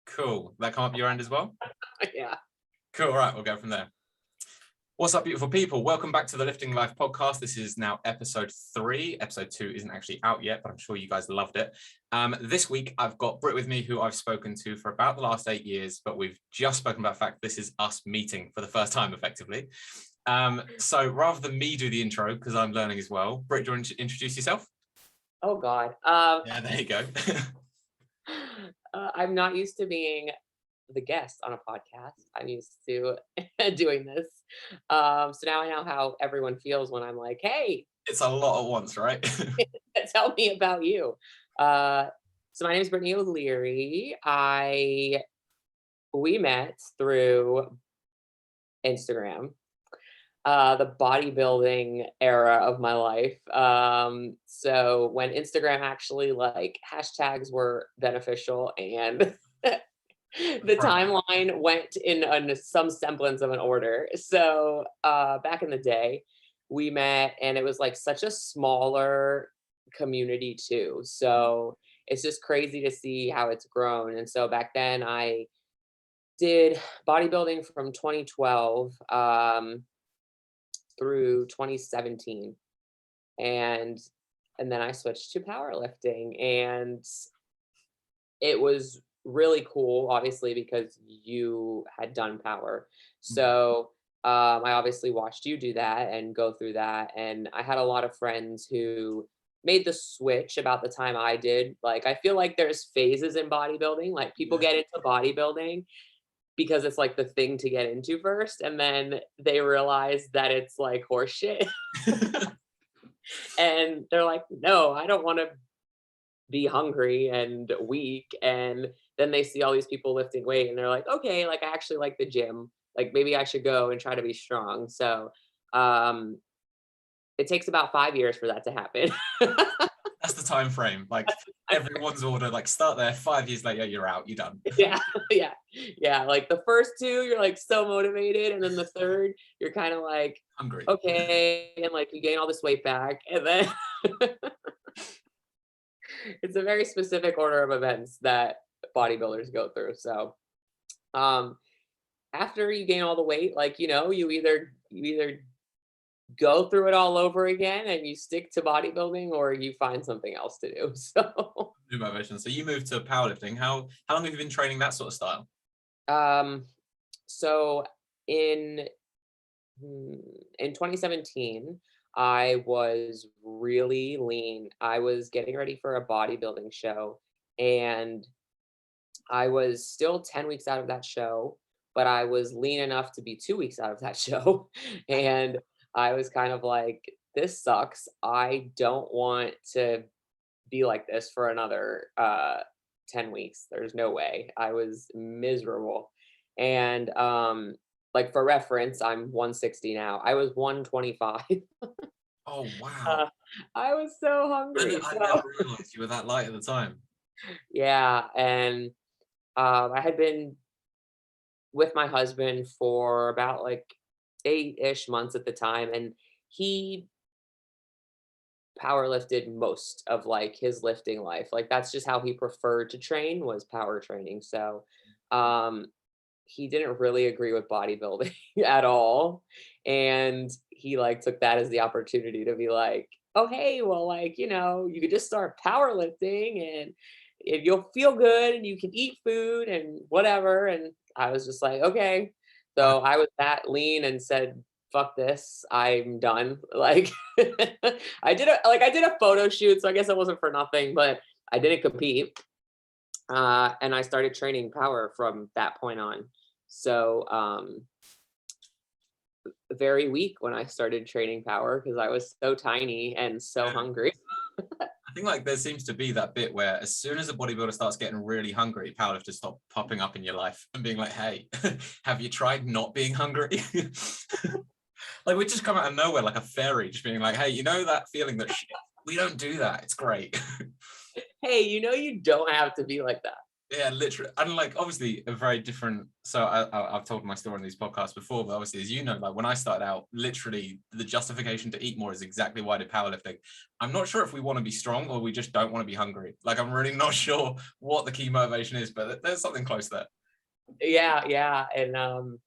Cool. That come up your end as well? Yeah. Cool. All right, we'll go from there. What's up, beautiful people? Welcome back to the Lifting Life podcast. This is now episode 3. Episode 2 isn't actually out yet, but I'm sure you guys loved it. This week, I've got Britt with me, who I've spoken to for about the last 8 years, but we've just spoken about the fact this is us meeting for the first time, effectively. So rather than me do the intro, because I'm learning as well, Britt, do you want to introduce yourself? Oh, God. Yeah, there you go. I'm not used to being the guest on a podcast. I'm used to doing this. So now I know how everyone feels when I'm like, hey. It's a lot at once, right? Tell me about you. So my name is Brittany Oleary. We met through Instagram. The bodybuilding era of my life. So when Instagram actually like hashtags were beneficial and the timeline went in some semblance of an order. So back in the day, we met and it was like such a smaller community too. So it's just crazy to see how it's grown. And so back then I did bodybuilding from 2012 through 2017. And then I switched to powerlifting, and it was really cool, obviously, because you had done power. So I obviously watched you do that and go through that. And I had a lot of friends who made the switch about the time I did. Like, I feel like there's phases in bodybuilding. Like, people get into bodybuilding because it's like the thing to get into first, and then they realize that it's like horseshit. And they're like, no, I don't want to be hungry and weak. And then they see all these people lifting weight and they're like, okay, like I actually like the gym. Like maybe I should go and try to be strong. So it takes about 5 years for that to happen. That's the time frame. Like everyone's order, like start there, 5 years later, you're out, you're done. Yeah. Like the first 2, you're like so motivated. And then the third, you're kind of like, hungry. Okay. And like you gain all this weight back. And then it's a very specific order of events that bodybuilders go through. So after you gain all the weight, like, you either go through it all over again and you stick to bodybuilding, or you find something else to do. So new motivation. So you moved to powerlifting. How long have you been training that sort of style? So in 2017, I was really lean. I was getting ready for a bodybuilding show, and I was still 10 weeks out of that show, but I was lean enough to be 2 weeks out of that show. And I was kind of like, this sucks. I don't want to be like this for another 10 weeks. There's no way. I was miserable. And like for reference, I'm 160 now. I was 125. Oh, wow. I was so hungry. I never realized you were that light at the time. Yeah. And I had been with my husband for about like 8-ish months at the time, and he power lifted most of like his lifting life. Like that's just how he preferred to train, was power training. So he didn't really agree with bodybuilding at all, and he like took that as the opportunity to be like, oh hey, well, like, you could just start powerlifting and you'll feel good and you can eat food and whatever. And I was just like, okay. So I was that lean and said, fuck this, I'm done. Like I did a photo shoot, so I guess it wasn't for nothing, but I didn't compete. And I started training power from that point on. So very weak when I started training power because I was so tiny and so hungry. I think like there seems to be that bit where as soon as a bodybuilder starts getting really hungry, powerlifters stop popping up in your life and being like, hey, have you tried not being hungry? Like we just come out of nowhere like a fairy, just being like, hey, that feeling that shit, we don't do that. It's great. Hey, you don't have to be like that. Yeah, literally. And like, obviously a very different. So I've told my story on these podcasts before, but obviously, as you know, like when I started out, literally the justification to eat more is exactly why I did powerlifting. I'm not sure if we want to be strong or we just don't want to be hungry. Like, I'm really not sure what the key motivation is, but there's something close there. Yeah. And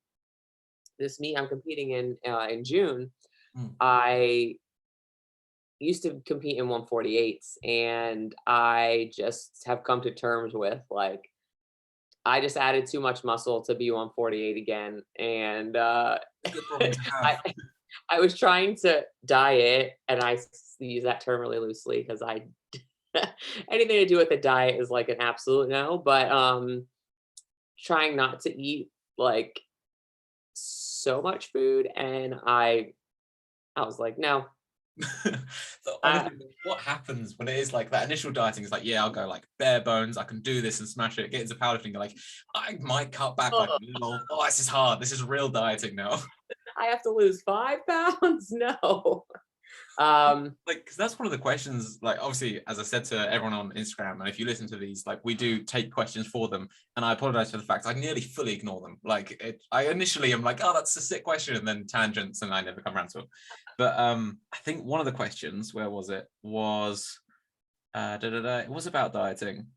this meet I'm competing in June, I used to compete in 148s, and I just have come to terms with, like, I just added too much muscle to be 148 again, and Good problem to have. I I was trying to diet, and use that term really loosely because I anything to do with a diet is like an absolute no, but trying not to eat like so much food, and I was like, no. So honestly, what happens when it is like that initial dieting is like, yeah, I'll go like bare bones, I can do this and smash it, get into powerlifting, like I might cut back like a little. Oh, this is hard, this is real dieting now. I have to lose 5 pounds. No. Like, because that's one of the questions, like obviously, as I said to everyone on Instagram, and if you listen to these, like we do take questions for them, and I apologize for the fact I nearly fully ignore them. Like I initially am like, oh, that's a sick question, and then tangents, and I never come around to it. But I think one of the questions, where was it, was it was about dieting.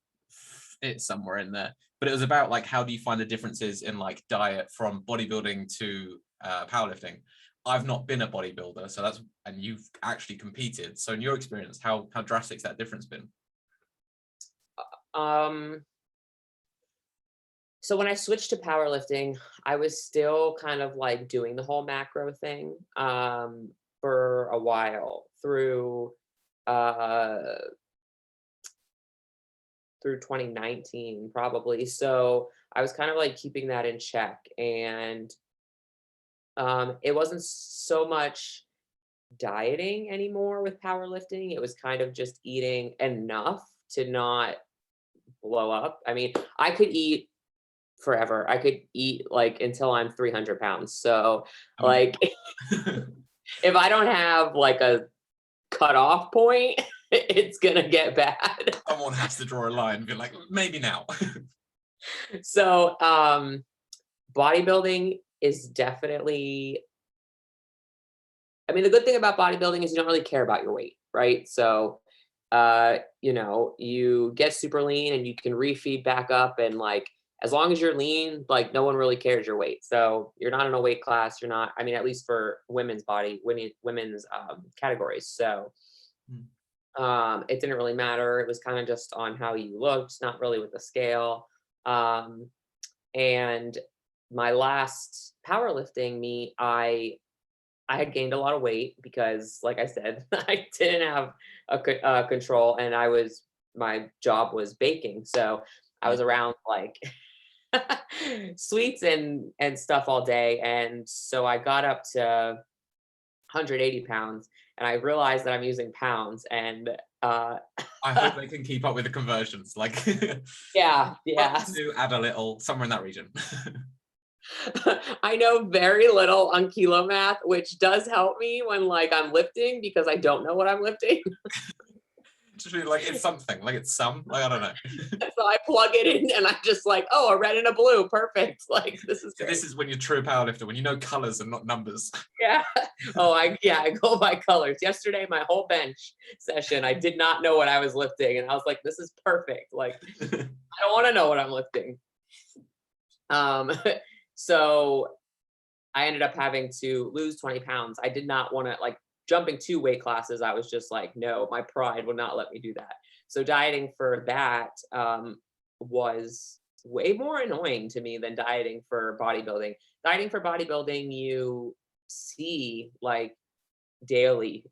It's somewhere in there, but it was about like, how do you find the differences in like diet from bodybuilding to powerlifting? I've not been a bodybuilder, so that's, and you've actually competed. So in your experience, how drastic's that difference been? So when I switched to powerlifting, I was still kind of like doing the whole macro thing for a while uh, through 2019 probably. So I was kind of like keeping that in check, and it wasn't so much dieting anymore with powerlifting. It was kind of just eating enough to not blow up. I mean, I could eat forever. I could eat like until I'm 300 pounds. So, I mean, like, if I don't have like a cutoff point, it's gonna get bad. someone has to draw a line and be like, maybe now. So, bodybuilding is definitely, I mean, the good thing about bodybuilding is you don't really care about your weight, right? So, you get super lean and you can refeed back up, and like as long as you're lean, like no one really cares your weight. So you're not in a weight class. You're not. I mean, at least for women's categories. So it didn't really matter. It was kind of just on how you looked, not really with the scale. And my last powerlifting meet, I had gained a lot of weight because, like I said, I didn't have a control, and my job was baking, so I was around like sweets and stuff all day, and so I got up to 180 pounds, and I realized that I'm using pounds, and I hope they can keep up with the conversions. Like, yeah. to add a little, somewhere in that region. I know very little on kilo math, which does help me when like I'm lifting because I don't know what I'm lifting. Just really like it's something, like it's some, like I don't know. So I plug it in and I'm just like, oh, a red and a blue, perfect. Like this is So great. this is when you're true powerlifter, when you know colors and not numbers. Yeah. Oh, I go by colors. Yesterday, my whole bench session, I did not know what I was lifting, and I was like, this is perfect. Like, I don't want to know what I'm lifting. So I ended up having to lose 20 pounds. I did not want to, like, jumping 2 weight classes. I was just like, no, my pride would not let me do that. So dieting for that was way more annoying to me than dieting for bodybuilding. Dieting for bodybuilding, you see like daily,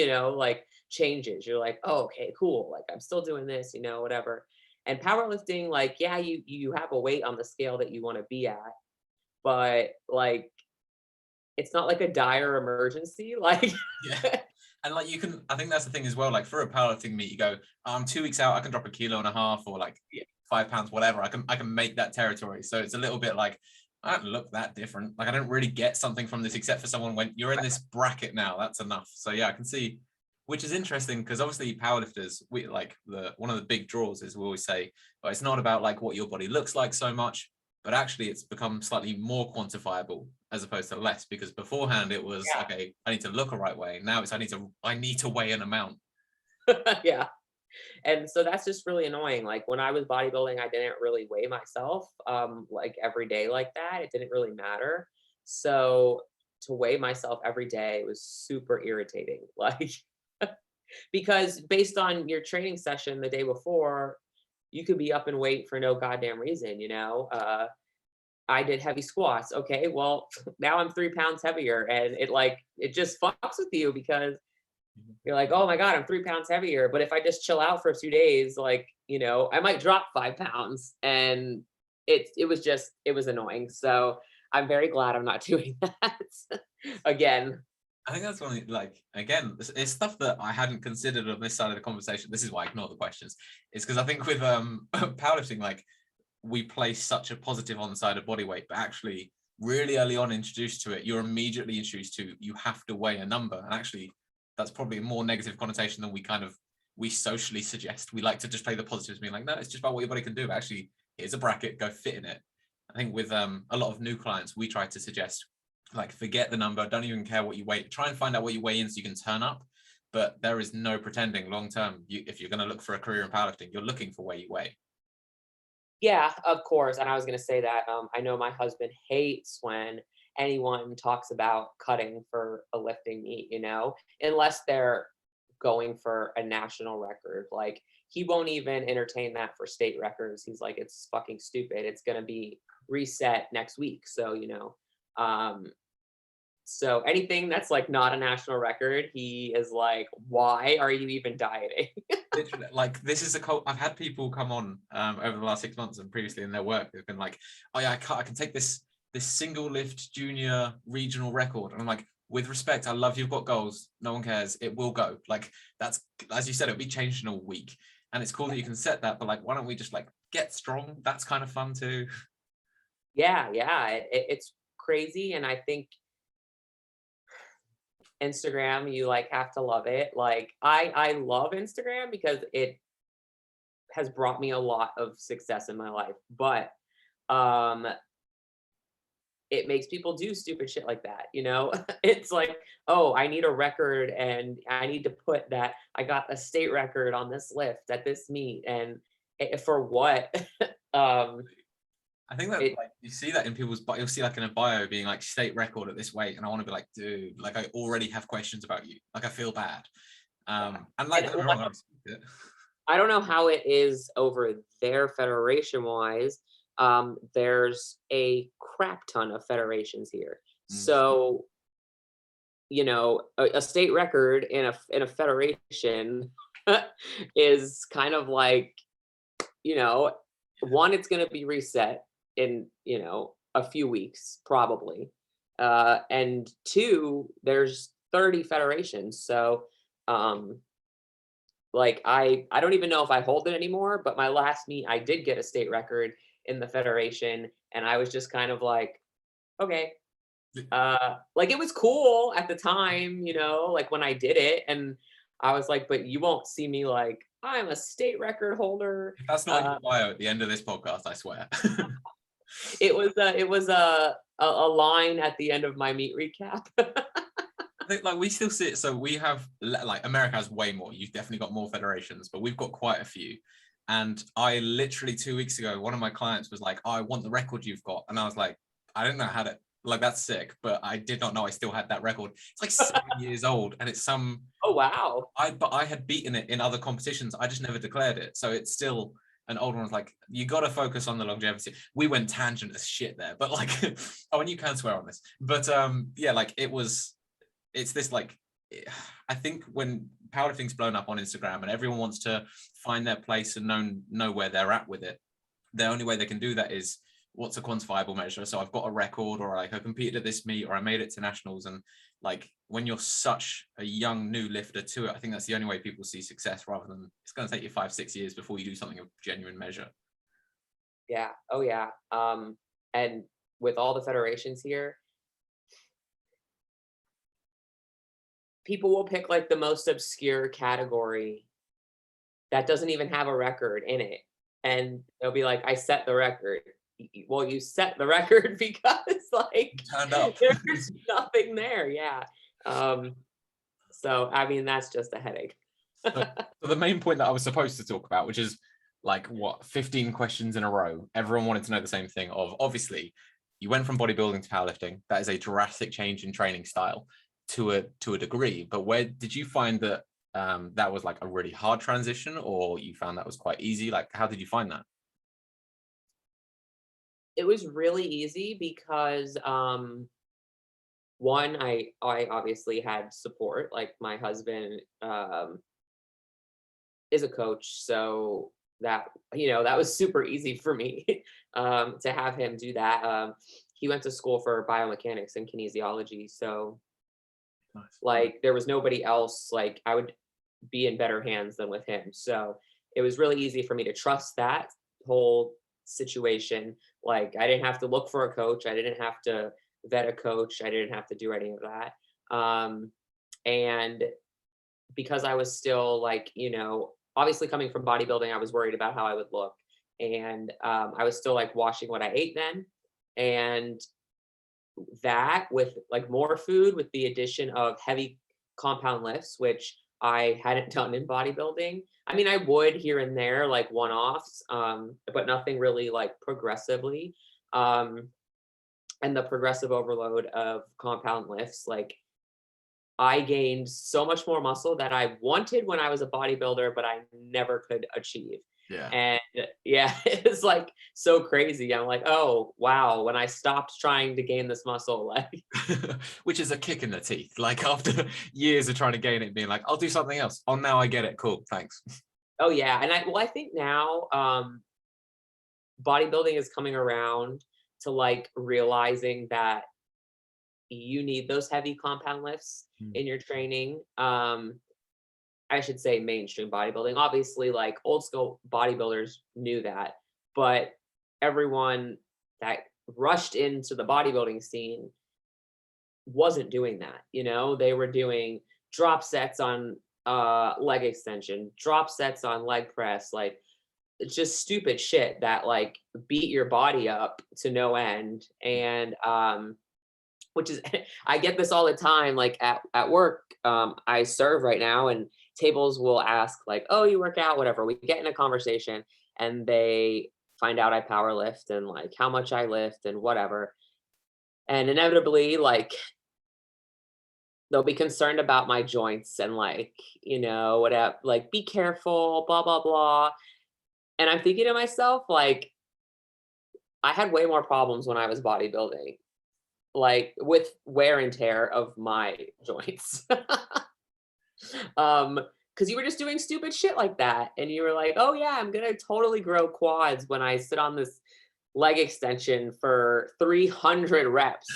like changes. You're like, oh, okay, cool. Like I'm still doing this, whatever. And powerlifting, like, yeah, you have a weight on the scale that you want to be at, but like it's not like a dire emergency. Like, Yeah. And like I think that's the thing as well. Like for a powerlifting meet, you go, I'm 2 weeks out, I can drop 1.5 kilos or like 5 pounds, whatever. I can make that territory. So it's a little bit like, I don't look that different. Like I don't really get something from this except for someone when you're in this bracket now, that's enough. So yeah, I can see Which is interesting because obviously powerlifters, we like one of the big draws is we always say, well, it's not about like what your body looks like so much, but actually it's become slightly more quantifiable as opposed to less, because beforehand it was, okay, I need to look a right way. Now it's I need to weigh an amount. Yeah. And so that's just really annoying. Like when I was bodybuilding, I didn't really weigh myself like every day like that. It didn't really matter. So to weigh myself every day was super irritating. Like because based on your training session the day before, you could be up in weight for no goddamn reason, you know? I did heavy squats. Okay, well, now I'm 3 pounds heavier, and it just fucks with you because you're like, oh my God, I'm 3 pounds heavier. But if I just chill out for a few days, like, you know, I might drop 5 pounds. And it was annoying. So I'm very glad I'm not doing that again. I think that's one, like, again, it's stuff that I hadn't considered on this side of the conversation. This is why I ignore the questions. It's because I think with powerlifting, like, we place such a positive on the side of body weight, but actually really early on introduced to it, you're immediately introduced to, you have to weigh a number. And actually that's probably a more negative connotation than we socially suggest. We like to just play the positives, being like, no, it's just about what your body can do. But actually, here's a bracket, go fit in it. I think with a lot of new clients, we try to suggest, like, forget the number, don't even care what you weigh, try and find out what you weigh in so you can turn up. But there is no pretending long term. If you're going to look for a career in powerlifting, you're looking for where you weigh. Yeah, of course. And I was going to say that I know my husband hates when anyone talks about cutting for a lifting meet, you know, unless they're going for a national record. Like he won't even entertain that for state records. He's like, it's fucking stupid. It's going to be reset next week. So, you know, um, so anything that's like not a national record, he is like, why are you even dieting? Literally, like, this is I've had people come on over the last 6 months and previously in their work, they've been like, oh yeah, I can take this single lift junior regional record. And I'm like, with respect, I love you've got goals, no one cares, it will go. Like, that's, as you said, it'll be changed in a week. And it's cool that you can set that, but like, why don't we just like get strong? That's kind of fun too. Yeah, it's crazy. And I think Instagram, you like have to love it. Like I love Instagram because it has brought me a lot of success in my life. But um it makes people do stupid shit like that, you know? It's like, oh, I need a record and I need to put that I got a state record on this lift at this meet and for what? um I think that it like you see that in people's, but you'll see like in a bio being like state record at this weight, and I want to be like, dude, like I already have questions about you, like I feel bad. And like, don't get me wrong, I don't know how it is over there federation wise. There's a crap ton of federations here. So, you know, a state record in a federation is kind of like, you know, one, it's going to be reset in, you know, a few weeks probably. And two, there's 30 federations. So, um, like I don't even know if I hold it anymore, but my last meet I did get a state record in the federation and I was just kind of like, okay. Like it was cool at the time, you know, like when I did it and I was like, but you won't see me like I'm a state record holder. If that's not in your bio at the end of this podcast, I swear. It was a line at the end of my meet recap. I think like we still see it. So we have, like, America has way more. You've definitely got more federations, but we've got quite a few. And I literally 2 weeks ago, one of my clients was like, oh, I want the record you've got. And I was like, I didn't know how to, like, that's sick, but I did not know I still had that record. It's like 7 years old and it's some, Oh wow. but I had beaten it in other competitions. I just never declared it. So it's still an old one. Like, you got to focus on the longevity. We went tangent as shit there, but like, oh, and you can swear on this, but yeah, like it's this like, I think when powerlifting's blown up on Instagram and everyone wants to find their place and know where they're at with it, the only way they can do that is what's a quantifiable measure. So I've got a record, or like I competed at this meet, or I made it to nationals. And like when you're such a young new lifter to it, I think that's the only way people see success, rather than it's going to take you 5-6 years before you do something of genuine measure. Yeah. Oh yeah. And with all the federations here, people will pick like the most obscure category that doesn't even have a record in it. And they'll be like, I set the record. Well, you set the record because like Turned up. there's nothing there. Yeah. So I mean, that's just a headache. So the main point that I was supposed to talk about, which is like 15 questions in a row. Everyone wanted to know the same thing of, obviously, you went from bodybuilding to powerlifting. That is a drastic change in training style to a degree. But where did you find that that was like a really hard transition, or you found that was quite easy? Like, how did you find that? It was really easy because one, I obviously had support. Like my husband is a coach, so that that was super easy for me to have him do that. He went to school for biomechanics and kinesiology, so Nice. like there was nobody else. Like I would be in better hands than with him, so it was really easy for me to trust that whole situation. Like I didn't have to look for a coach, I didn't have to vet a coach, I didn't have to do any of that. And because I was still like, obviously coming from bodybuilding, I was worried about how I would look. And I was still like watching what I ate then. And that with like more food, with the addition of heavy compound lifts, which I hadn't done in bodybuilding. I mean, I would here and there, like one-offs, but nothing really like progressively. And the progressive overload of compound lifts, like I gained so much more muscle that I wanted when I was a bodybuilder, but I never could achieve. Yeah. And yeah, it's like so crazy. I'm like, oh wow, when I stopped trying to gain this muscle, like which is a kick in the teeth. Like after years of trying to gain it, being like, I'll do something else. Oh, now I get it. Cool, thanks. Oh yeah, and I think now bodybuilding is coming around to like realizing that you need those heavy compound lifts in your training. I should say mainstream bodybuilding. Obviously, like old school bodybuilders knew that, but everyone that rushed into the bodybuilding scene wasn't doing that. They were doing drop sets on leg extension, drop sets on leg press, like it's just stupid shit that like beat your body up to no end. And which is I get this all the time, like at work. I serve right now, and tables will ask like, oh, you work out, whatever. We get in a conversation and they find out I power lift and like how much I lift and whatever. And inevitably, like they'll be concerned about my joints and like, whatever, like be careful, blah, blah, blah. And I'm thinking to myself, like, I had way more problems when I was bodybuilding, like with wear and tear of my joints. Because you were just doing stupid shit like that. And you were like, oh yeah, I'm gonna totally grow quads when I sit on this leg extension for 300 reps,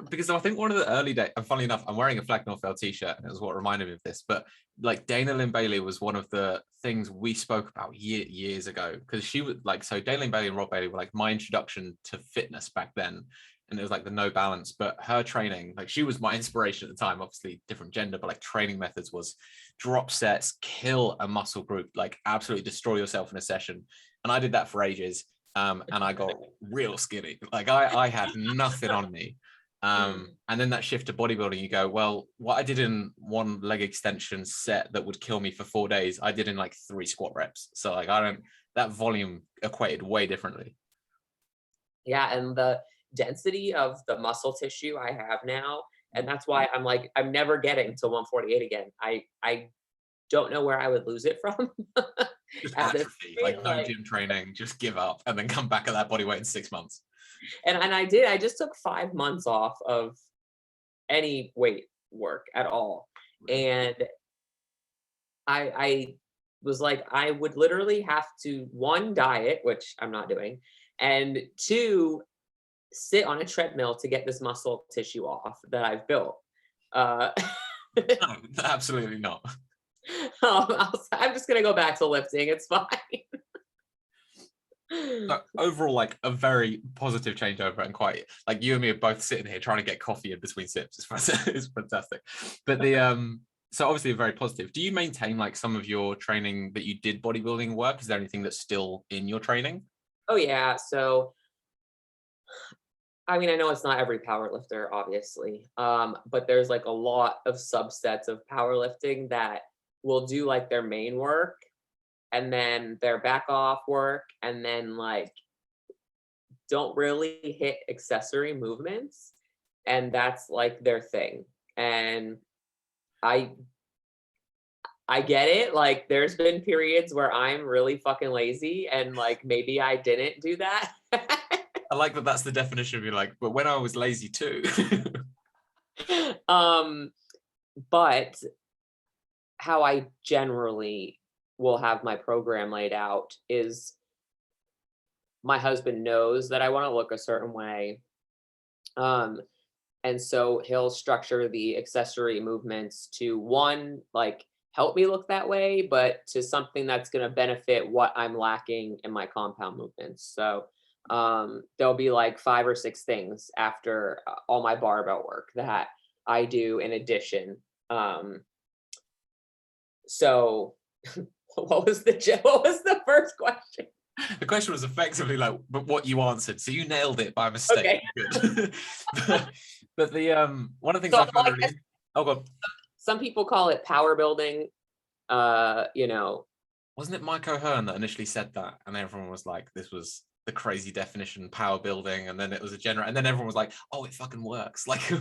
Because I think one of the early days, and funny enough, I'm wearing a Flag North Fell t-shirt, and it was what reminded me of this. But like Dana Lynn Bailey was one of the things we spoke about years ago, because she was like, so Dana Lynn Bailey and Rob Bailey were like my introduction to fitness back then, and it was like the no balance. But her training, like she was my inspiration at the time. Obviously different gender, but like training methods was drop sets, kill a muscle group, like absolutely destroy yourself in a session. And I did that for ages, and I got real skinny. Like I had nothing on me. And then that shift to bodybuilding, you go, well, what I did in one leg extension set that would kill me for 4 days, I did in like 3 squat reps. So like that volume equated way differently. Yeah, and the density of the muscle tissue I have now, and that's why I'm like, I'm never getting to 148 again. I don't know where I would lose it from. Just atrophy, like no gym training, just give up and then come back at that body weight in 6 months. And I just took 5 months off of any weight work at all. And I was like, I would literally have to, 1, diet, which I'm not doing, and 2, sit on a treadmill to get this muscle tissue off that I've built. No, absolutely not. I'm just going to go back to lifting. It's fine. So overall, like a very positive changeover, and quite like you and me are both sitting here trying to get coffee in between sips. It's fantastic. But so obviously very positive. Do you maintain like some of your training that you did bodybuilding work? Is there anything that's still in your training? Oh yeah. So I mean, I know it's not every power lifter, obviously, but there's like a lot of subsets of powerlifting that will do like their main work and then their back off work and then like don't really hit accessory movements. And that's like their thing. And I I get it. Like there's been periods where I'm really fucking lazy and like maybe I didn't do that. I like that that's the definition of you like, but when I was lazy too. um but how I generally will have my program laid out is my husband knows that I want to look a certain way. Um, and so he'll structure the accessory movements to one, like help me look that way, but to something that's going to benefit what I'm lacking in my compound movements. So there'll be like 5 or 6 things after all my barbell work that I do in addition. So what was the first question? The question was effectively like, but what you answered. So you nailed it by mistake. Okay. Good. but the one of the things So I found I really guess oh god. some people call it power building. You know, Wasn't it Mike O'Hearn that initially said that? And everyone was like, this was the crazy definition, power building, and then it was a general, and then everyone was like, oh, it fucking works. Like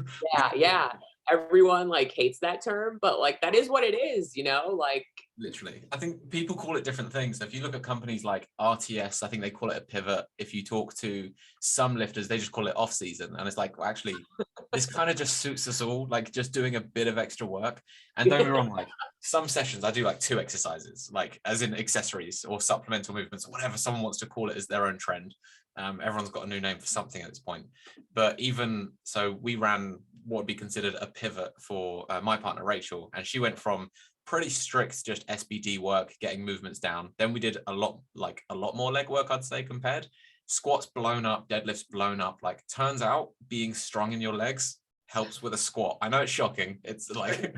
yeah. Everyone like hates that term, but like that is what it is, like literally. I think people call it different things. So if you look at companies like RTS, I think they call it a pivot. If you talk to some lifters, they just call it off season. And it's like, well, actually, this kind of just suits us all, like just doing a bit of extra work. And don't be wrong, like some sessions I do like 2 exercises, like as in accessories or supplemental movements, or whatever someone wants to call it as their own trend. Everyone's got a new name for something at this point. But even so, we ran what would be considered a pivot for my partner, Rachel. And she went from pretty strict just SBD work, getting movements down. Then we did a lot more leg work, I'd say, compared. Squats blown up, deadlifts blown up. Like turns out being strong in your legs helps with a squat. I know it's shocking. It's like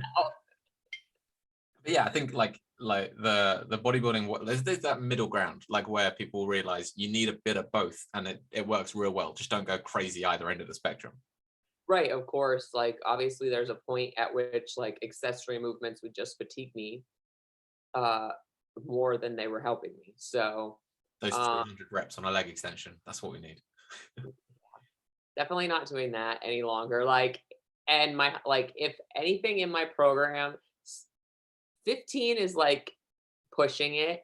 but yeah, I think like the bodybuilding, there's that middle ground, like where people realize you need a bit of both and it works real well. Just don't go crazy either end of the spectrum. right, of course, like obviously there's a point at which like accessory movements would just fatigue me uh more than they were helping me. So Those um 300 reps on a leg extension, that's what we need. definitely not doing that any longer. Like and my like if anything in my program 15 is like pushing it.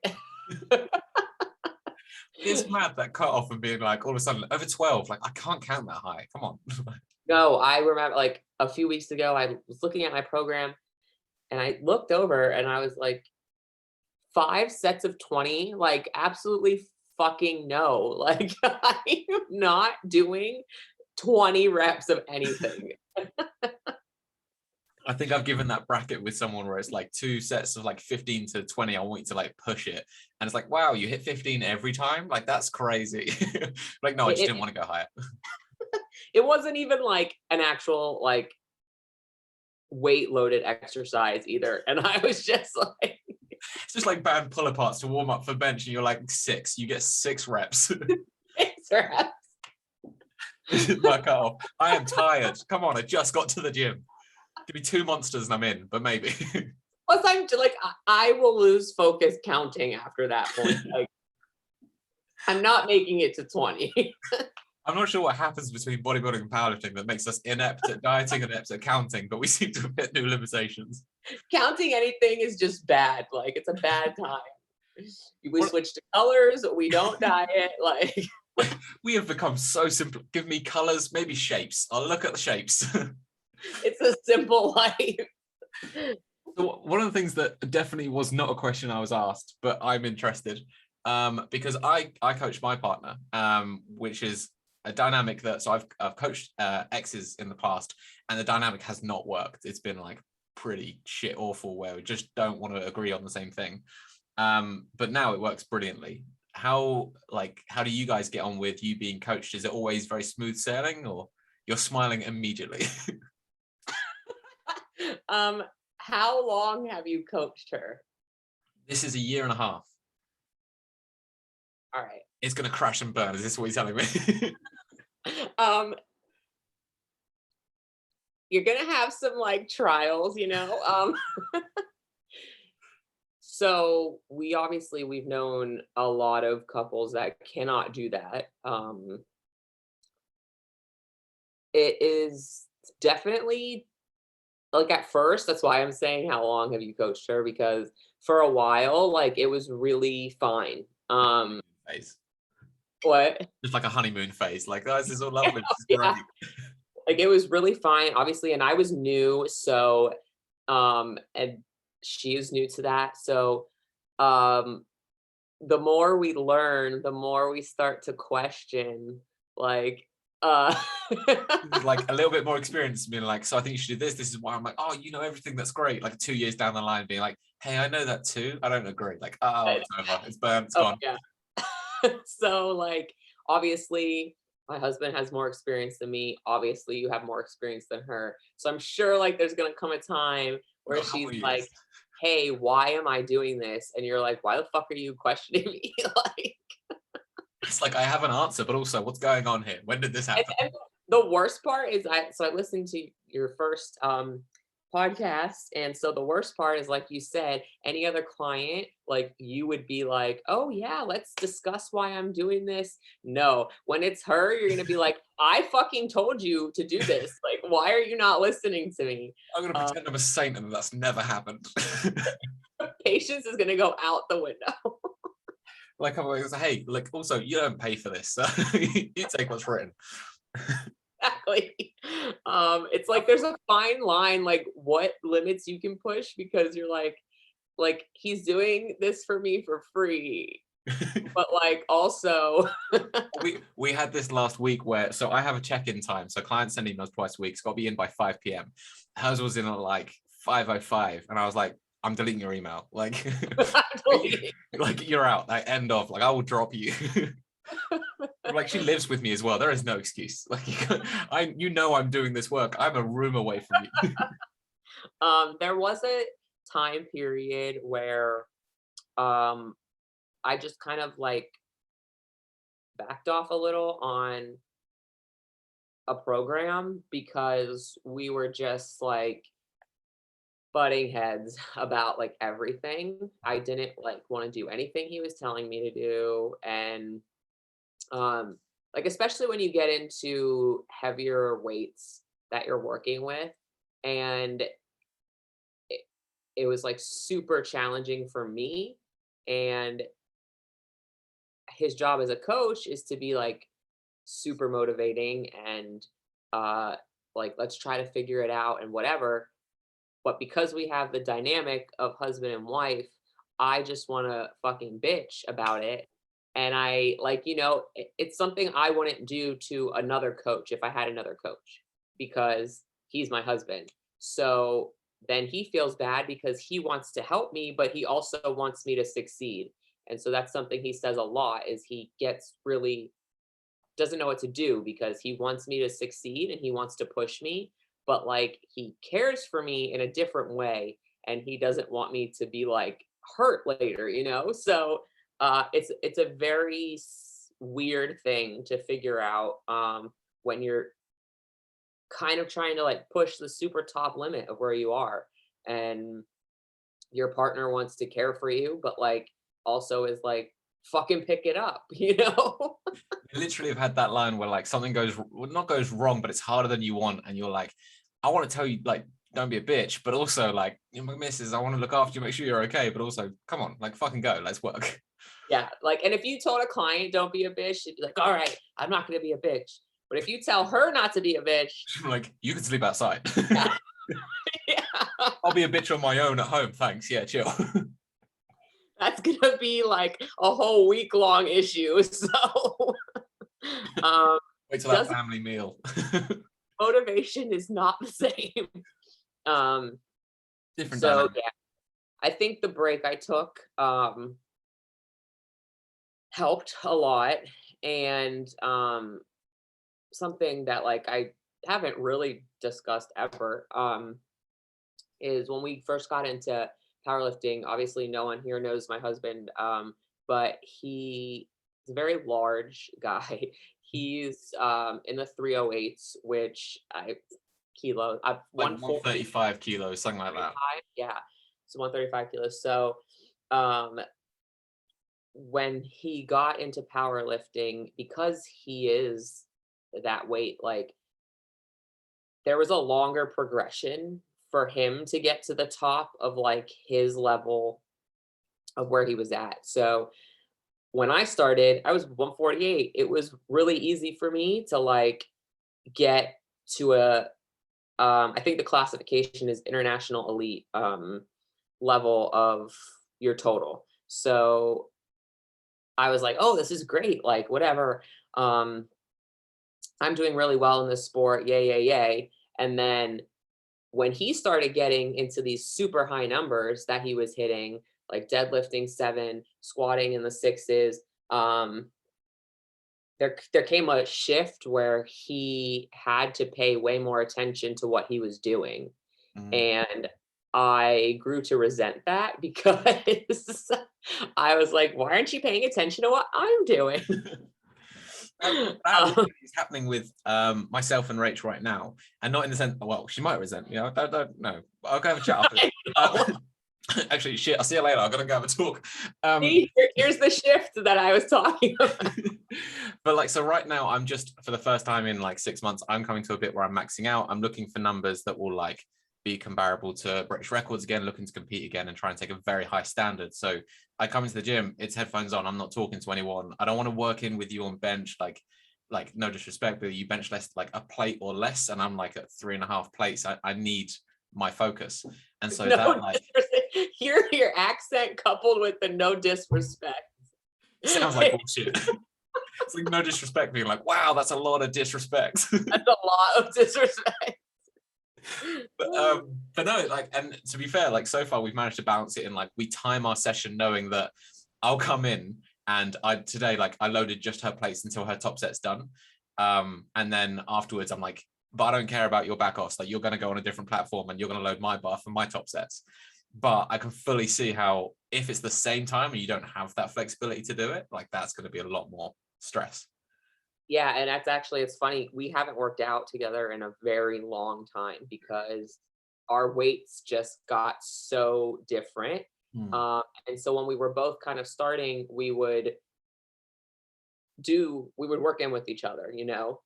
It's mad that cut off and being like all of a sudden over 12, like I can't count that high. Come on. No, I remember like a few weeks ago, I was looking at my program and I looked over and I was like, 5 sets of 20? Like, absolutely fucking no. Like, I am not doing 20 reps of anything. I think I've given that bracket with someone where it's like 2 sets of like 15 to 20. I want you to like push it. And it's like, wow, you hit 15 every time? Like, that's crazy. Like, no, I just It, didn't want to go higher. it wasn't even like an actual like weight loaded exercise either. And I was just like, It's just like band pull aparts to warm up for bench and you're like 6. You get 6 reps. thanks for having. This is my cut off. I am tired. Come on, I just got to the gym. Give me 2 monsters and I'm in, but maybe. Plus, I'm like, I will lose focus counting after that point. Like, I'm not making it to 20. I'm not sure what happens between bodybuilding and powerlifting that makes us inept at dieting and inept at counting, but we seem to have hit new limitations. Counting anything is just bad. Like, it's a bad time. We switch to colors. We don't diet. Like, we have become so simple. Give me colors, maybe shapes. I'll look at the shapes. it's a simple life. So one of the things that definitely was not a question I was asked, but I'm interested because I coach my partner, which is a dynamic that, so I've coached exes in the past and the dynamic has not worked. It's been like pretty shit awful where we just don't want to agree on the same thing. But now it works brilliantly. how do you guys get on with you being coached? Is it always very smooth sailing, or you're smiling immediately? How long have you coached her? This is a year and a half. All right. It's gonna crash and burn. Is this what you're telling me? You're gonna have some like trials, So we've known a lot of couples that cannot do that. It is definitely like at first, that's why I'm saying how long have you coached her? Because for a while, like it was really fine. Phase. What? Just like a honeymoon phase. Like, oh, this is all lovely. This is Yeah. great. Like it was really fine, obviously, and I was new, so and she is new to that. So um the more we learn, the more we start to question, like, Like a little bit more experience, being like, so I think you should do this. This is why. I'm like, oh, you know everything. That's great. Like 2 years down the line, being like, hey, I know that too. I don't agree. Like, oh, it's over. It's burnt. It's oh gone. yeah. So like obviously my husband has more experience than me. Obviously you have more experience than her. So I'm sure like there's gonna come a time where she's like, hey, why am I doing this? And you're like, why the fuck are you questioning me? Like It's like I have an answer, but also what's going on here? When did this happen? and the worst part is I listened to your first podcast, and so the worst part is like you said, any other client, like you would be like, oh yeah, let's discuss why I'm doing this. No, when it's her, you're gonna be like, I fucking told you to do this. Like, why are you not listening to me? I'm gonna pretend I'm a saint and that's never happened. Patience is gonna go out the window. Like I'm like, hey, like also you don't pay for this, so you take what's written. Exactly. It's like there's a fine line, like what limits you can push, because you're like he's doing this for me for free, but like also we had this last week where, so I have a check-in time, so clients send emails twice a week. It's got to be in by 5 p.m. Hers was in at like 5:05, and I was like, I'm deleting your email. Like, like you're out. Like, end of. Like, I will drop you. Like, she lives with me as well. There is no excuse. Like, you know, I'm doing this work. I'm a room away from you. there was a time period where I just kind of like backed off a little on a program because we were just like butting heads about like everything. I didn't like want to do anything he was telling me to do, and like especially when you get into heavier weights that you're working with, and it, it was like super challenging for me, and his job as a coach is to be like super motivating and uh like let's try to figure it out and whatever. But because we have the dynamic of husband and wife, I just want to fucking bitch about it. And I like, it's something I wouldn't do to another coach if I had another coach, because he's my husband. So then he feels bad because he wants to help me, but he also wants me to succeed. And so that's something he says a lot, is he gets really doesn't know what to do because he wants me to succeed and he wants to push me, but like he cares for me in a different way, and he doesn't want me to be like hurt later. So it's a very weird thing to figure out when you're kind of trying to like push the super top limit of where you are, and your partner wants to care for you, but like also is like fucking pick it up. I literally have had that line where like something not goes wrong, but it's harder than you want, and you're like, I want to tell you, like, don't be a bitch, but also like, my missus, I want to look after you, make sure you're okay, but also come on, like fucking go, let's work. Yeah, like, and if you told a client don't be a bitch, she'd be like, all right, I'm not gonna be a bitch. But if you tell her not to be a bitch, like, you can sleep outside. yeah. Yeah. I'll be a bitch on my own at home, thanks. Yeah, chill. That's gonna be like a whole week-long issue. So wait till that family meal. motivation is not the same. Different So dynamic. yeah, I think the break I took helped a lot. And something that like I haven't really discussed ever is when we first got into powerlifting. Obviously, no one here knows my husband, but he is a very large guy. He's in the 308s, which I kilos. I've Like 140, 135 kilos, something like that. yeah, so 135 kilos. So um, when he got into powerlifting, because he is that weight, like there was a longer progression for him to get to the top of like his level of where he was at. So when I started, I was 148. It was really easy for me to like get to a I think the classification is international elite level of your total. So I was like, oh, this is great. Like whatever. Um I'm doing really well in this sport. Yay, yay, yay. And then when he started getting into these super high numbers that he was hitting, like deadlifting 7, squatting in the 6s, there came a shift where he had to pay way more attention to what he was doing. Mm. And I grew to resent that because I was like, why aren't you paying attention to what I'm doing? That Um, is happening with myself and Rach right now, and not in the sense. Well, she might resent me. I don't know. I'll go have a chat after. Actually, shit. I'll see you later. I'm gonna go have a talk. See, here's the shift that I was talking about. But like, so right now, I'm just for the first time in like 6 months, I'm coming to a bit where I'm maxing out. I'm looking for numbers that will like be comparable to British records again, looking to compete again and try and take a very high standard. So I come into the gym, it's headphones on, I'm not talking to anyone. I don't want to work in with you on bench, like no disrespect, but you bench less like a plate or less, and I'm like at 3.5 plates. I need my focus. And so No that like your accent coupled with the no disrespect. sounds like bullshit. It's like no disrespect being like, wow, that's a lot of disrespect. That's a lot of disrespect. But no, like, and to be fair, like so far we've managed to balance it in like we time our session knowing that I'll come in and today like I loaded just her plates until her top set's done. And then afterwards I'm like, but I don't care about your back offs. Like you're gonna go on a different platform and you're gonna load my bar for my top sets. But I can fully see how if it's the same time and you don't have that flexibility to do it, like that's gonna be a lot more stress. Yeah, and that's actually it's funny. We haven't worked out together in a very long time because our weights just got so different. Hmm. And so when we were both kind of starting, we would work in with each other, you know.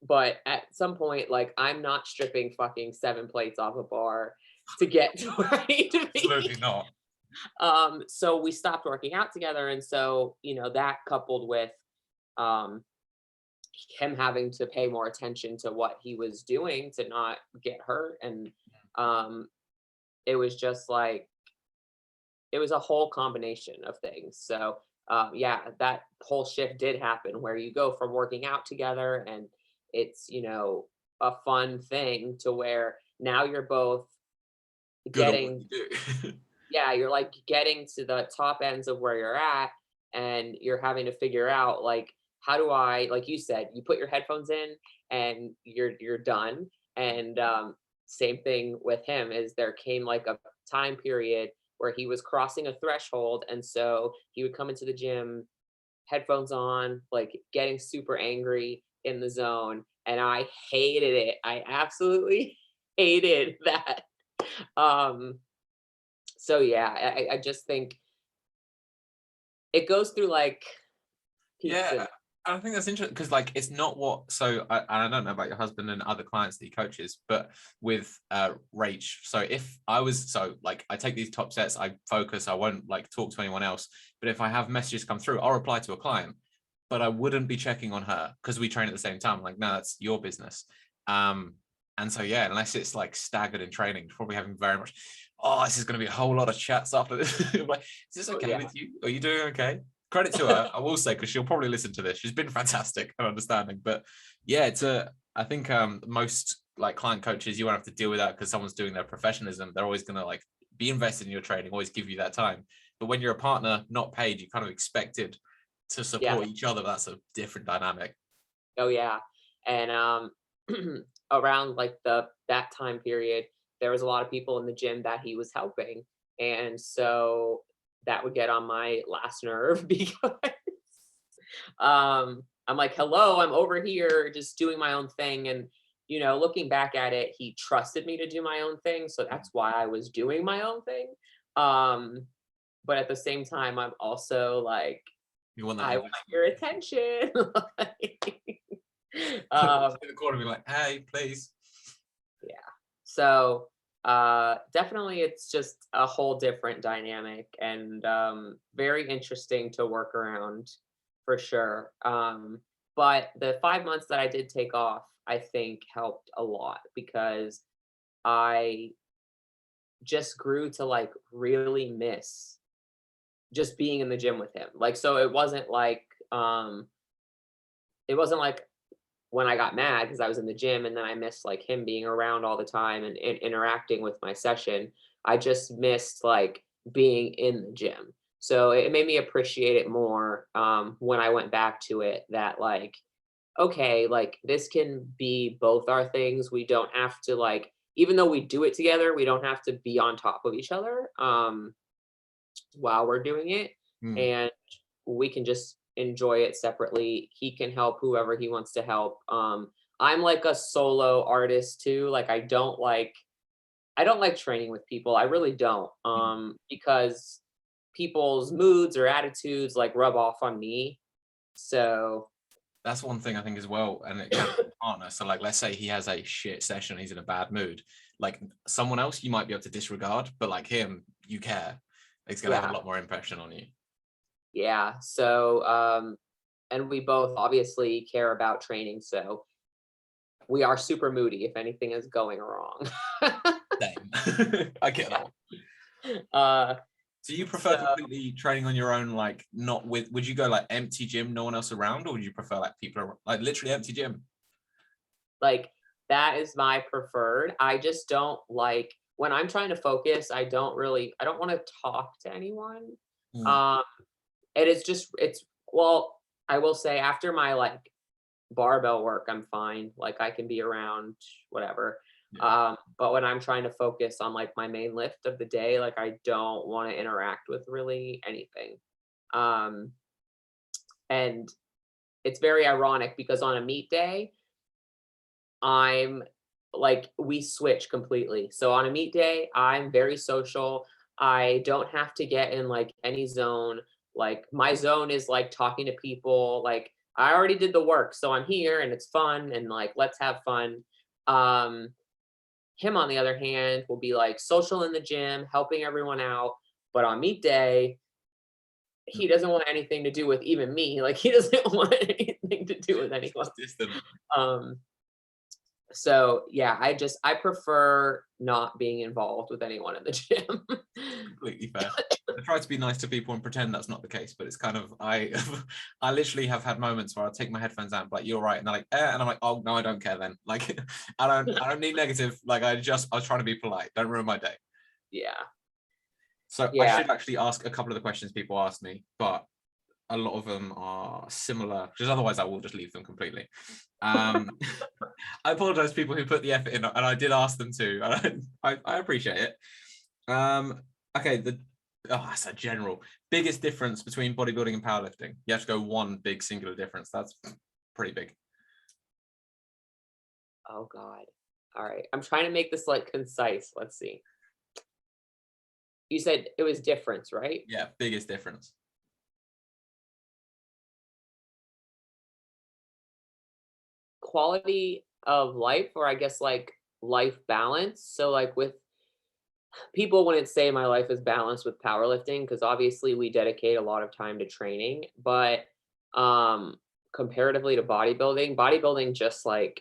But at some point, like I'm not stripping fucking 7 plates off a bar to get to where I need to be. Absolutely not. So we stopped working out together, and so you know that coupled with um him having to pay more attention to what he was doing to not get hurt, and um it was just like it was a whole combination of things. So yeah, that whole shift did happen where you go from working out together and it's, you know, a fun thing to where now you're both Good at what getting, you do. yeah, you're like getting to the top ends of where you're at, and you're having to figure out like how do I, like you said, you put your headphones in and you're done. And same thing with him is there came like a time period where he was crossing a threshold, and so he would come into the gym, headphones on, like getting super angry in the zone, and I hated it. I absolutely hated that. Um, so yeah, I just think it goes through like peaks Yeah, and I think that's interesting because like it's not what so I don't know about your husband and other clients that he coaches, but with Rach, so if I was so like I take these top sets, I focus, I won't like talk to anyone else, but if I have messages come through, I'll reply to a client, but I wouldn't be checking on her because we train at the same time. Like, no, that's your business. um and so yeah, unless it's like staggered in training, probably having very much, oh, this is going to be a whole lot of chats after this. Like, is this oh okay yeah. with you? Are you doing okay? Credit to her, I will say, because she'll probably listen to this. She's been fantastic and understanding. But yeah, I think most like client coaches, you won't have to deal with that because someone's doing their professionalism. They're always going to like be invested in your training, always give you that time. But when you're a partner, not paid, you kind of expected to support each other. That's a different dynamic. Oh yeah. And around like that time period, there was a lot of people in the gym that he was helping. And so that would get on my last nerve because I'm like, hello, I'm over here just doing my own thing. And, looking back at it, he trusted me to do my own thing. So that's why I was doing my own thing. But at the same time, I'm also like, You want that? I want your attention. In the corner, be like, hey, please. Yeah. So definitely it's just a whole different dynamic and very interesting to work around for sure. But the 5 months that I did take off, I think helped a lot because I just grew to like really miss just being in the gym with him. Like, so it wasn't like when I got mad because I was in the gym and then I missed like him being around all the time and interacting with my session. I just missed like being in the gym. So it made me appreciate it more when I went back to it that like, okay, like this can be both our things. We don't have to like, even though we do it together, we don't have to be on top of each other while we're doing it. And we can just enjoy it separately. He can help whoever he wants to help. I'm like a solo artist too. Like I don't like training with people. I really don't. Because people's moods or attitudes like rub off on me. So that's one thing I think as well. And it can be a partner. So like, let's say he has a shit session, he's in a bad mood. Like someone else you might be able to disregard, but like him, you care. It's going to have a lot more impression on you. Yeah. So, and we both obviously care about training. So we are super moody if anything is going wrong. Same. I get that. So you prefer completely training on your own, like not with, would you go like empty gym, no one else around, or would you prefer like people around, like literally empty gym? Like that is my preferred. I just don't like when I'm trying to focus, I don't want to talk to anyone. Well, I will say after my like barbell work, I'm fine. Like I can be around whatever. But when I'm trying to focus on like my main lift of the day, like I don't want to interact with really anything. And it's very ironic because on a meet day, I'm like, we switch completely. So on a meet day, I'm very social. I don't have to get in like any zone. Like my zone is like talking to people. Like I already did the work, so I'm here and it's fun and like let's have fun. Him on the other hand will be like social in the gym, helping everyone out. But on meet day, he doesn't want anything to do with even me. Like he doesn't want anything to do with anyone. So yeah, I prefer not being involved with anyone in the gym. Completely fair. I try to be nice to people and pretend that's not the case, but it's kind of I literally have had moments where I'll take my headphones out and be like, you're right, and they're like, and I'm like, oh no, I don't care then. Like I don't need negative. Like I was trying to be polite. Don't ruin my day. Yeah. So yeah. I should actually ask a couple of the questions people asked me, but a lot of them are similar, because otherwise I will just leave them completely. I apologize to people who put the effort in, and I did ask them to, and I appreciate it. Okay, that's a general. Biggest difference between bodybuilding and powerlifting? You have to go one big singular difference. That's pretty big. Oh God. All right. I'm trying to make this like concise. Let's see. You said it was difference, right? Yeah, biggest difference. Quality of life, or I guess like life balance. So like with people wouldn't say my life is balanced with powerlifting because obviously we dedicate a lot of time to training, but comparatively to bodybuilding just like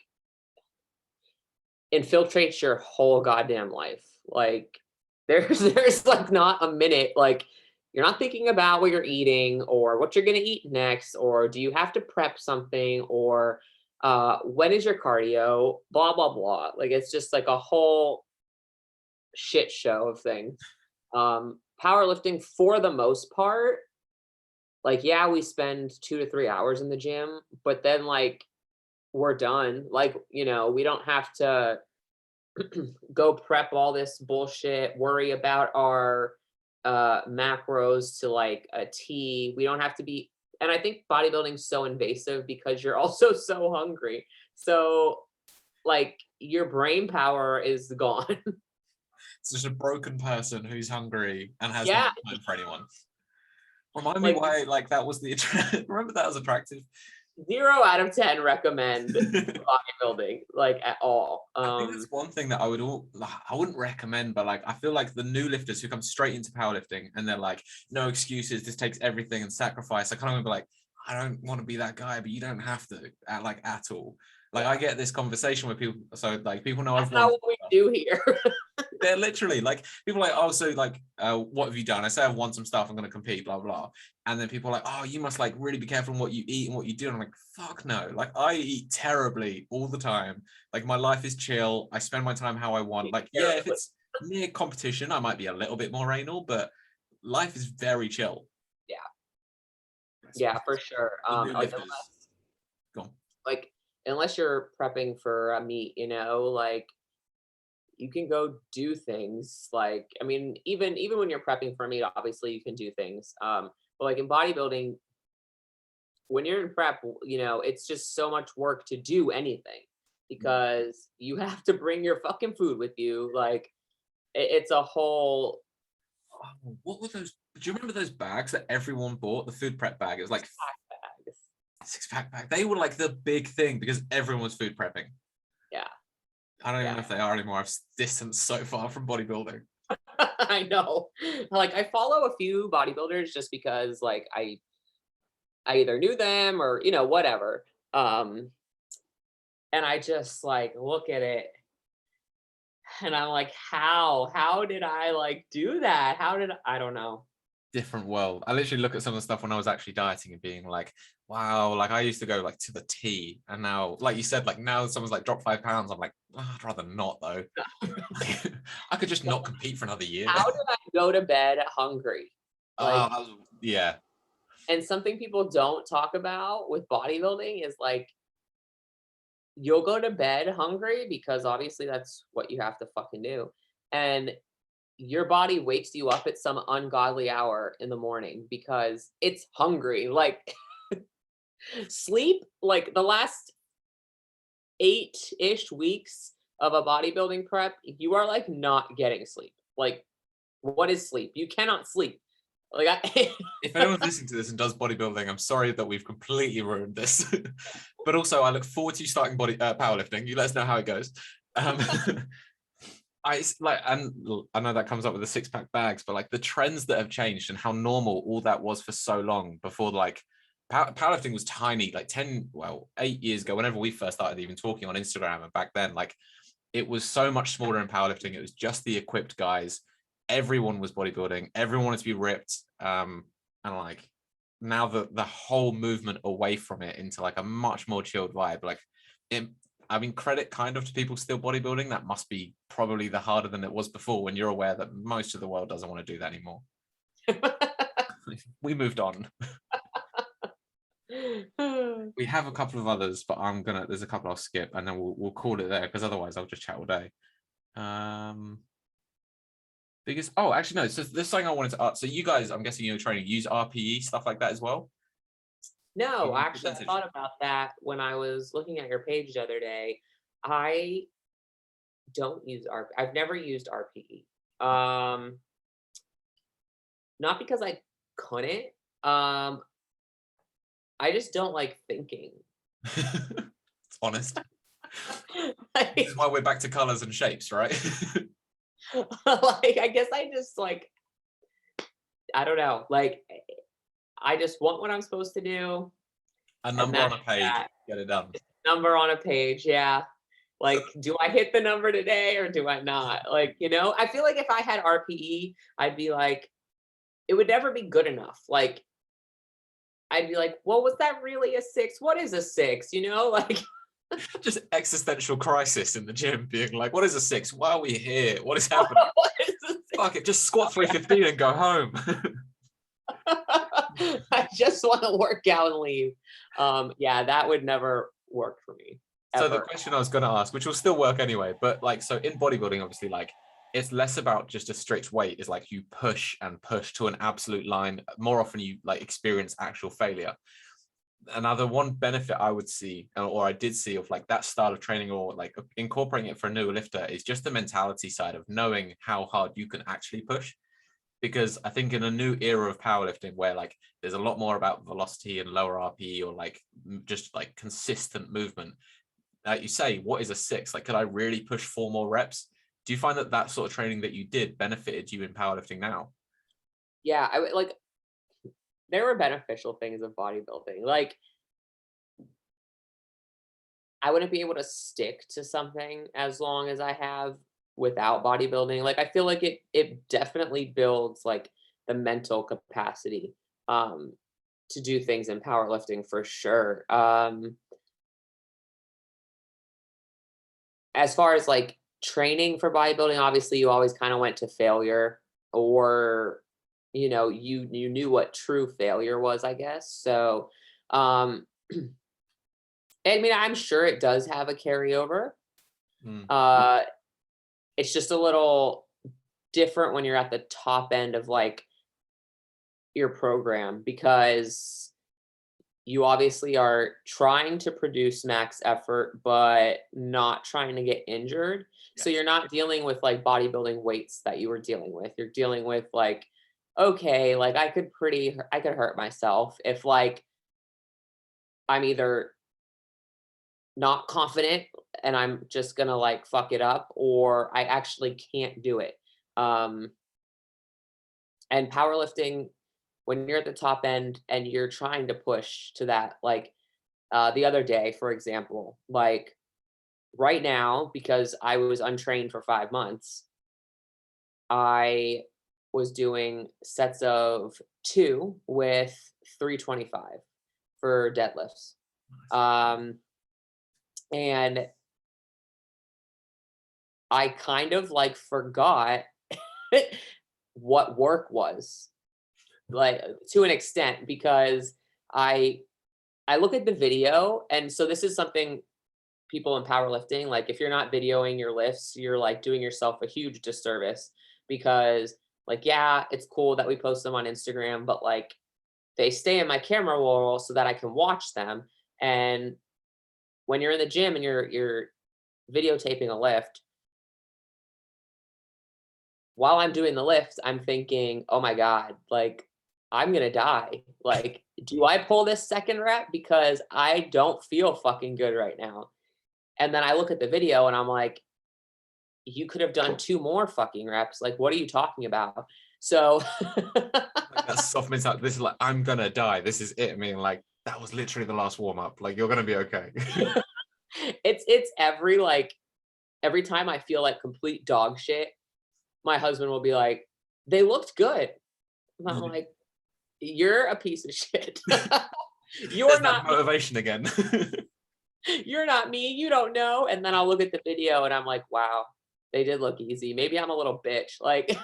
infiltrates your whole goddamn life. Like there's like not a minute like you're not thinking about what you're eating or what you're going to eat next, or do you have to prep something, or when is your cardio, blah blah blah. Like it's just like a whole shit show of things. Powerlifting for the most part, like, yeah, we spend 2 to 3 hours in the gym, but then like we're done. Like, we don't have to go prep all this bullshit, worry about our macros to like a T. We don't have to be, and I think bodybuilding's so invasive because you're also so hungry. So like your brain power is gone. It's just a broken person who's hungry and has no Yeah. time for anyone. Remind me Like, why like that was the remember that was attractive. 0 out of 10 recommend bodybuilding, like, at all. I think that's one thing that I wouldn't recommend, but like I feel like the new lifters who come straight into powerlifting and they're like, no excuses, this takes everything and sacrifice. I kind of be like, I don't want to be that guy, but you don't have to at all. Like I get this conversation with people, so like people know That's not what we do here. They're literally like people are like, oh, so like what have you done? I say I've won some stuff, I'm going to compete, blah blah. And then people are like, oh, you must like really be careful in what you eat and what you do. And I'm like, fuck no, like I eat terribly all the time. Like my life is chill, I spend my time how I want. Like yeah, if it's near competition I might be a little bit more anal, but life is very chill. Yeah, for sure. Like unless you're prepping for a meet, like you can go do things. Like, I mean, even when you're prepping for a meet, obviously you can do things. But like in bodybuilding, when you're in prep, it's just so much work to do anything because you have to bring your fucking food with you. Like it's a whole. Oh, what were those? Do you remember those bags that everyone bought? The food prep bag. It was like 6-pack bag. They were like the big thing because everyone was food prepping. Yeah. I don't even know if they are anymore. I've distanced so far from bodybuilding. I know. Like I follow a few bodybuilders just because like I either knew them or, whatever. And I just like look at it and I'm like, how did I like do that? I don't know. Different world. I literally look at some of the stuff when I was actually dieting and being like, wow, like I used to go like to the T, and now, like you said, like now someone's like drop 5 pounds, I'm like, oh, I'd rather not though. I could just not compete for another year. How did I go to bed hungry? Like, yeah. And something people don't talk about with bodybuilding is like you'll go to bed hungry because obviously that's what you have to fucking do. And your body wakes you up at some ungodly hour in the morning because it's hungry. Like sleep, like the last 8-ish weeks of a bodybuilding prep, you are like not getting sleep. Like, what is sleep? You cannot sleep. Like, if anyone's listening to this and does bodybuilding, I'm sorry that we've completely ruined this. But also, I look forward to you starting powerlifting. You let us know how it goes. I know that comes up with the 6-pack bags, but like the trends that have changed and how normal all that was for so long before, like powerlifting was tiny, like 8 years ago, whenever we first started even talking on Instagram, and back then, like it was so much smaller in powerlifting. It was just the equipped guys. Everyone was bodybuilding. Everyone wanted to be ripped. And like now the whole movement away from it into like a much more chilled vibe, like I mean, credit kind of to people still bodybuilding. That must be probably the harder than it was before when you're aware that most of the world doesn't want to do that anymore. We moved on. We have a couple of others, but there's a couple I'll skip and then we'll call it there because otherwise I'll just chat all day. Actually no, so there's something I wanted to ask. So you guys, I'm guessing you're training, use RPE, stuff like that as well? No, actually, I thought about that when I was looking at your page the other day. I don't use RPE. I've never used RPE. Not because I couldn't. I just don't like thinking. It's honest. This is why we're back to colors and shapes, right? Like, I guess I just like, I don't know. Like, I just want what I'm supposed to do. A number on a page, get it done. Number on a page, yeah. Like, do I hit the number today or do I not? Like, I feel like if I had RPE, I'd be like, it would never be good enough. Like, I'd be like, well, was that really a 6? What is a 6? Like. Just existential crisis in the gym, being like, what is a 6? Why are we here? What is happening? What is Fuck it, just squat 315 and go home. I just want to work out and leave. Yeah, that would never work for me. So Ever. the question I was going to ask, which will still work anyway, but like, so in bodybuilding, obviously, like it's less about just a strict weight. It's like you push and push to an absolute line. More often you like experience actual failure. Another one benefit I would see, or I did see, of like that style of training, or like incorporating it for a newer lifter, is just the mentality side of knowing how hard you can actually push. Because I think in a new era of powerlifting where like there's a lot more about velocity and lower RPE, or like just like consistent movement, you say, what is a 6? Like, could I really push 4 more reps? Do you find that that sort of training that you did benefited you in powerlifting now? Yeah, I would like, there were beneficial things of bodybuilding. Like, I wouldn't be able to stick to something as long as I have without bodybuilding. Like, I feel like it definitely builds like the mental capacity um to do things in powerlifting for sure. As far as like training for bodybuilding, obviously you always kind of went to failure, or you knew what true failure was, I guess. So um I mean, I'm sure it does have a carryover. Mm. Uh it's just a little different when you're at the top end of like your program, because you obviously are trying to produce max effort, but not trying to get injured. So Yes. you're not dealing with like bodybuilding weights that you were dealing with. You're dealing with like, okay, like I could hurt myself if like I'm either not confident and I'm just gonna like fuck it up, or I actually can't do it. Um, and powerlifting, when you're at the top end and you're trying to push to that, like the other day, for example, like right now, because I was untrained for 5 months, I was doing sets of 2 with 325 for deadlifts. Um, and I kind of like forgot what work was, like to an extent, because I I look at the video, and so this is something people in powerlifting, like if you're not videoing your lifts, you're like doing yourself a huge disservice, because like, yeah, it's cool that we post them on Instagram, but like they stay in my camera roll so that I can watch them. And when you're in the gym and you're videotaping a lift, while I'm doing the lift, I'm thinking, oh my God, like I'm gonna die. Like, do I pull this second rep? Because I don't feel fucking good right now. And then I look at the video and I'm like, you could have done 2 more fucking reps. Like, what are you talking about? So Like that soft mentality. This is like, I'm gonna die. This is it. I mean, like that was literally the last warm up. Like you're gonna be okay. it's every time I feel like complete dog shit, my husband will be like, they looked good. And I'm like, you're a piece of shit. You're There's not that motivation again. you're not me, you don't know. And then I'll look at the video and I'm like, wow, they did look easy. Maybe I'm a little bitch. Like,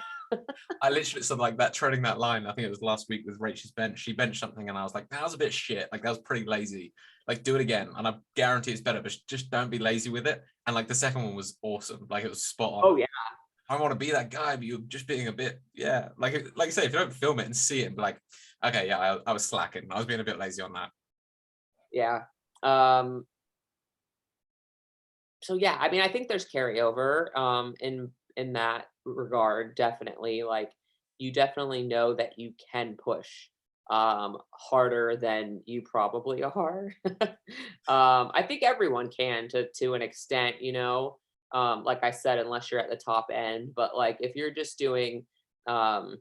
I literally, so like that treading that line, I think it was last week with Rachel's bench. She benched something and I was like, that was a bit shit. Like that was pretty lazy. Like do it again. And I guarantee it's better, but just don't be lazy with it. And like the second one was awesome. Like it was spot on. oh yeah, I want to be that guy, but you're just being a bit, yeah. Like you say, if you don't film it and see it and be like, okay, yeah, I was slacking. I was being a bit lazy on that. yeah. So yeah, I mean, I think there's carryover in that regard, definitely. Like you definitely know that you can push harder than you probably are. I think everyone can to an extent, like I said, unless you're at the top end. But like if you're just doing um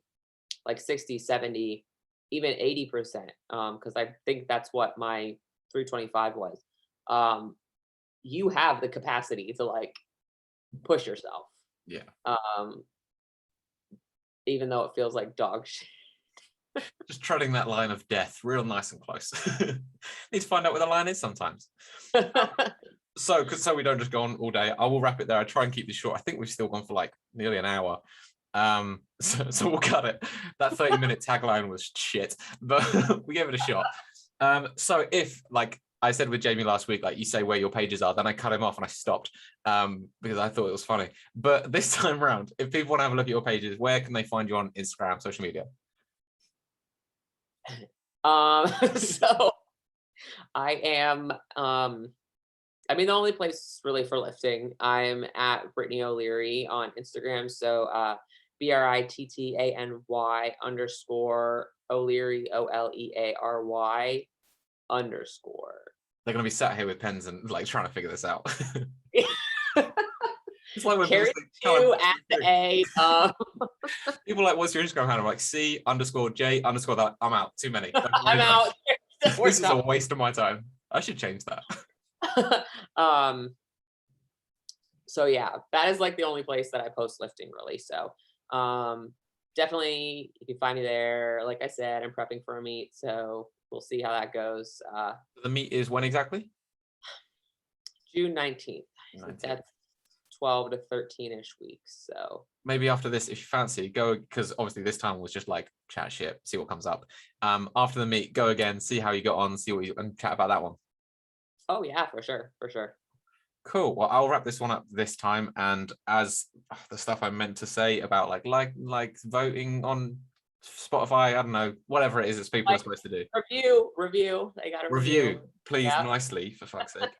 like 60, 70, even 80%, because I think that's what my 325 was. You have the capacity to like push yourself, Yeah. um, even though it feels like dog shit. Just treading that line of death real nice and close. Need to find out where the line is sometimes. So we don't just go on all day, I will wrap it there. I try and keep this short. I think we've still gone for like nearly an hour. So we'll cut it. That 30-minute tagline was shit, but we gave it a shot. So if, like I said with Jamie last week, like you say where your pages are, then I cut him off and I stopped because I thought it was funny. But this time around, if people want to have a look at your pages, where can they find you on Instagram, social media? So I am, I mean, the only place really for lifting, I'm at Brittany Oleary on Instagram. So BRITTANY _ Oleary OLEARY _ They're going to be sat here with pens and like trying to figure this out. It's like when Carry people at the A. People are like, what's your Instagram handle? I'm like, C_J_ that. I'm out. Too many. I'm out. This is a waste of my time. I should change that. So yeah, that is like the only place that I post lifting really. So definitely you can find me there. Like I said, I'm prepping for a meet, so we'll see how that goes. The meet is when exactly? June 19th. That's 12 to 13-ish weeks. So maybe after this, if you fancy, go, because obviously this time was just like chat shit, see what comes up. After the meet, go again, see how you got on, and chat about that one. Oh yeah, for sure. Cool. Well, I'll wrap this one up this time. And as the stuff I meant to say about like voting on Spotify, I don't know, whatever it is that people are supposed to do. Review. They got to review, please, nicely, for fuck's sake.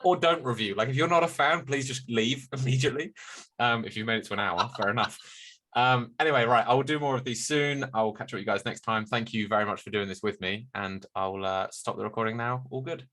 Or don't review. Like if you're not a fan, please just leave immediately. If you made it to an hour, fair enough. Anyway, right, I will do more of these soon. I will catch up with you guys next time. Thank you very much for doing this with me, and I'll stop the recording now. All good.